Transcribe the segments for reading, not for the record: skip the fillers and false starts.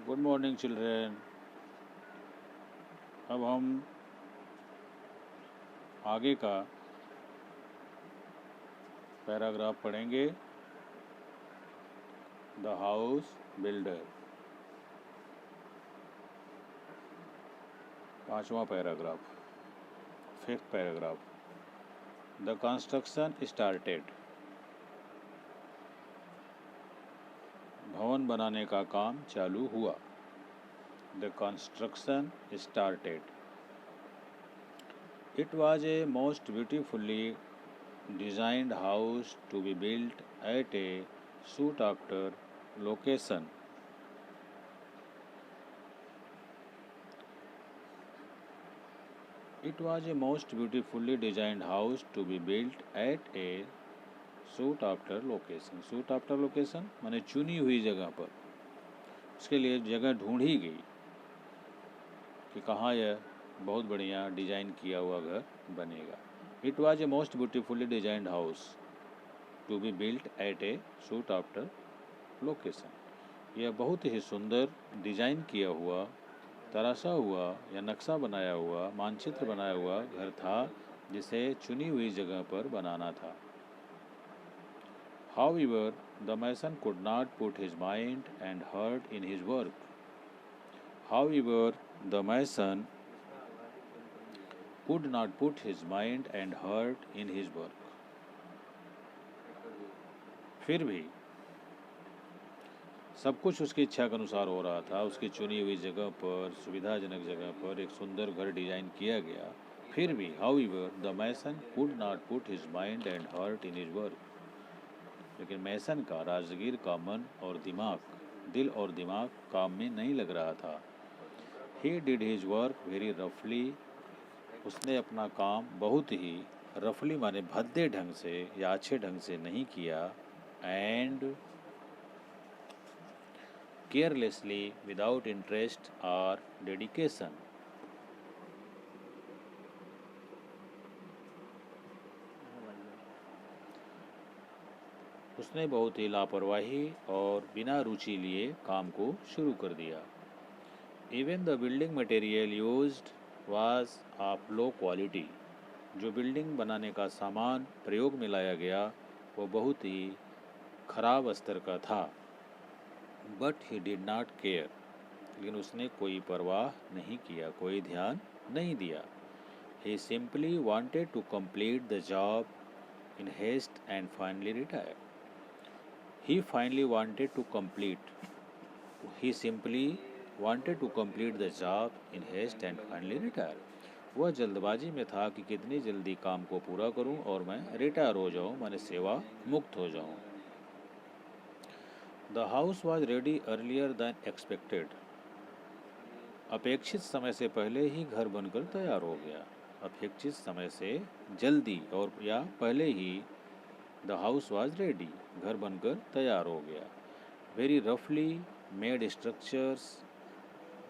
Good morning children. अब हम आगे का पैराग्राफ पढ़ेंगे। द हाउस बिल्डर, पांचवा paragraph, fifth paragraph. The construction started, भवन बनाने का काम चालू हुआ। The construction started. It was a most beautifully designed house to be built at a sought after location. It was a most beautifully designed house to be built at a sought after location. Sought after location माने चुनी हुई जगह पर, उसके लिए जगह ढूंढी गई कि कहाँ यह बहुत बढ़िया डिजाइन किया हुआ घर बनेगा। It was a most beautifully designed house to be built at a sought after location. यह बहुत ही सुंदर डिजाइन किया हुआ, तराशा हुआ या नक्शा बनाया हुआ, मानचित्र बनाया हुआ घर था जिसे चुनी हुई जगह पर बनाना था। However, the mason could not put his mind and heart in his work. However, the mason could not put his mind and heart in his work. फिर भी सब कुछ उसकी इच्छा के अनुसार हो रहा था। उसकी चुनी हुई जगह पर, सुविधाजनक जगह पर एक सुंदर घर डिजाइन किया गया। फिर भी however, the mason could not put his mind and heart in his work. लेकिन मैसन का, राजगीर का मन और दिमाग, दिल और दिमाग काम में नहीं लग रहा था। He did his work very roughly. उसने अपना काम बहुत ही रफली माने भद्दे ढंग से या अच्छे ढंग से नहीं किया। And carelessly without interest or dedication. उसने बहुत ही लापरवाही और बिना रुचि लिए काम को शुरू कर दिया। Even the building material used was of low quality. जो बिल्डिंग बनाने का सामान प्रयोग में लाया गया वो बहुत ही खराब स्तर का था। But he did not care. लेकिन उसने कोई परवाह नहीं किया, कोई ध्यान नहीं दिया। He simply wanted to complete the job in haste and finally retire. He finally wanted to complete. He simply wanted to complete the job in haste and finally retire. वह जल्दबाजी में था कि कितनी जल्दी काम को पूरा करूं और मैं रिटायर हो जाऊं, माने सेवा मुक्त हो जाऊं। The house was ready earlier than expected. अपेक्षित समय से पहले ही घर बनकर तैयार हो गया। अपेक्षित समय से जल्दी और या पहले ही द हाउस वाज रेडी, घर बनकर तैयार हो गया। वेरी रफली made structures,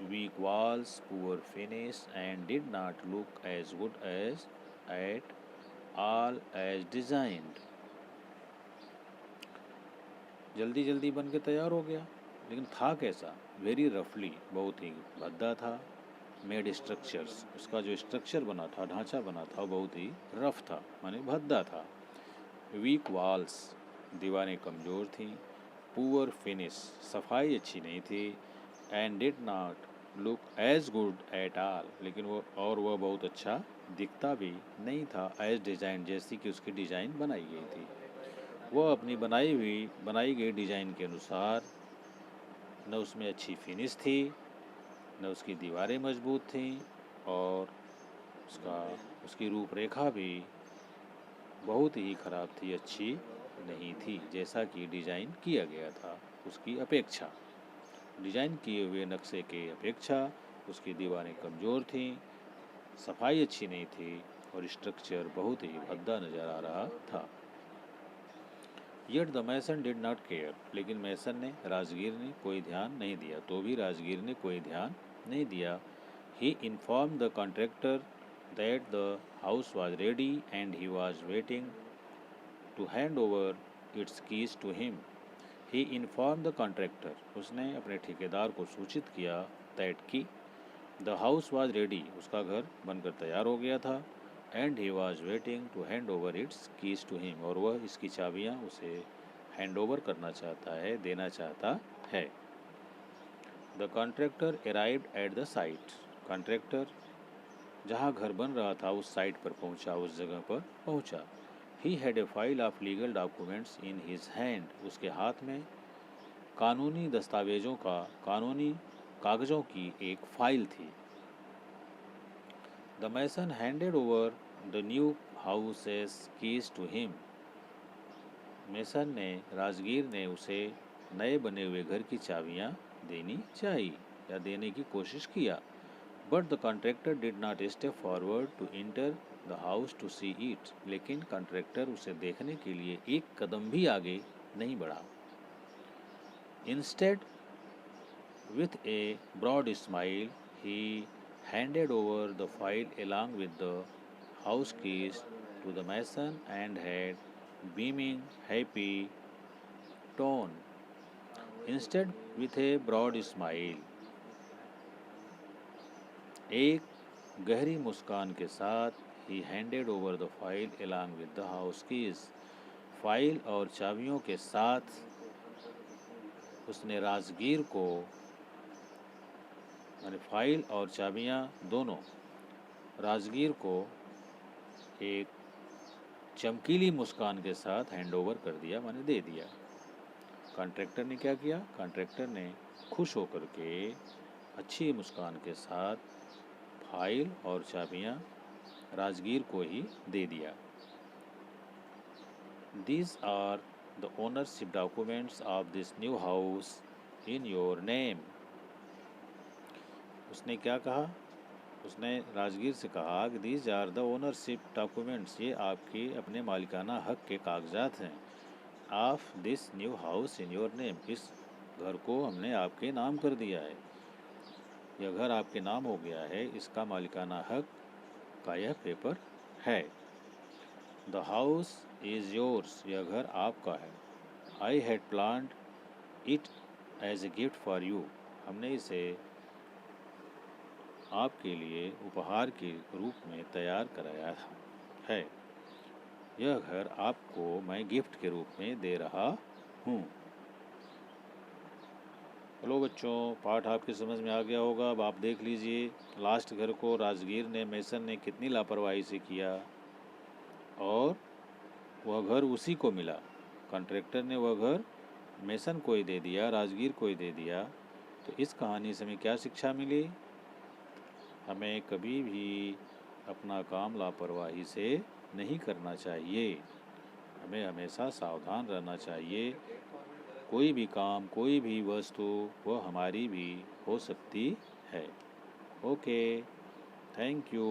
weak walls, poor finish and did not look as good as at all as designed. जल्दी जल्दी बन के तैयार हो गया, लेकिन था कैसा? वेरी रफली, बहुत ही भद्दा था। मेड स्ट्रक्चर्स, उसका जो स्ट्रक्चर बना था, ढांचा बना था, बहुत ही रफ था, माने भद्दा था। वीक वॉल्स, दीवारें कमज़ोर थीं। पुअर फिनिश, सफाई अच्छी नहीं थी। And did not look as good at all, लेकिन वह बहुत अच्छा दिखता भी नहीं था एज डिज़ाइन, जैसी कि उसकी डिज़ाइन बनाई गई थी। वह अपनी बनाई गई डिज़ाइन के अनुसार न उसमें अच्छी फिनिश थी, न उसकी दीवारें मजबूत थीं, और उसकी रूपरेखा भी बहुत ही ख़राब थी, अच्छी नहीं थी जैसा कि डिज़ाइन किया गया था उसकी अपेक्षा। डिज़ाइन किए हुए नक्शे के अपेक्षा उसकी दीवारें कमज़ोर थीं, सफाई अच्छी नहीं थी और स्ट्रक्चर बहुत ही भद्दा नज़र आ रहा था। Yet the mason did not care. लेकिन मैसन ने, राजगीर ने कोई ध्यान नहीं दिया। तो भी राजगीर ने कोई ध्यान नहीं दिया। He informed the contractor that the house was ready and he was waiting to hand over its keys to him. He inform the contractor, उसने अपने ठेकेदार को सूचित किया, दैट कि द हाउस वाज रेडी, उसका घर बनकर तैयार हो गया था, and he was waiting to hand over its keys to him, और वह इसकी चाबियां उसे हैंड ओवर करना चाहता है, देना चाहता है। The contractor arrived at the site, contractor जहाँ घर बन रहा था उस साइट पर पहुँचा, उस जगह पर पहुँचा। He had a file of legal documents in his hand, उसके हाथ में कानूनी दस्तावेजों का, कानूनी कागज़ों की एक फाइल थी। The mason handed over the new houses keys to him, mason ने, राजगीर ने उसे नए बने हुए घर की चाबियां देनी चाहिए या देने की कोशिश किया। But the contractor did not step forward to enter the house to see it, लेकिन कॉन्ट्रैक्टर उसे देखने के लिए एक कदम भी आगे नहीं बढ़ा। Instead with a broad smile, he handed over the file along with the house keys to the mason and had beaming, happy tone. Instead, with a broad smile, एक गहरी मुस्कान के साथ, he handed over the file along with the house keys, file और चाबियों के साथ उसने राजगीर को, माने फाइल और चाबियां दोनों राजगीर को एक चमकीली मुस्कान के साथ हैंड ओवर कर दिया, माने दे दिया। कॉन्ट्रैक्टर ने क्या किया? कॉन्ट्रैक्टर ने खुश होकर के अच्छी मुस्कान के साथ फाइल और चाबियां राजगीर को ही दे दिया। These are the ownership documents of this new house in your name. उसने क्या कहा? उसने राजगीर से कहा कि these are the ownership documents, ये आपके अपने मालिकाना हक के कागजात हैं। Of this new house in your name, इस घर को हमने आपके नाम कर दिया है, यह घर आपके नाम हो गया है, इसका मालिकाना हक का यह पेपर है। द हाउस इज़ योर्स, यह घर आपका है। I had planned it as a gift for you, हमने इसे आपके लिए उपहार के रूप में तैयार कराया है। यह घर आपको मैं गिफ्ट के रूप में दे रहा हूँ। हेलो बच्चों, पाठ आपकी समझ में आ गया होगा। अब आप देख लीजिए, लास्ट घर को राजगीर ने, मेसन ने कितनी लापरवाही से किया और वह घर उसी को मिला। कॉन्ट्रैक्टर ने वह घर मेसन को ही दे दिया, राजगीर को ही दे दिया। तो इस कहानी से हमें क्या शिक्षा मिली? हमें कभी भी अपना काम लापरवाही से नहीं करना चाहिए, हमें हमेशा सावधान रहना चाहिए। कोई भी काम, कोई भी वस्तु वह हमारी भी हो सकती है। Okay, thank you.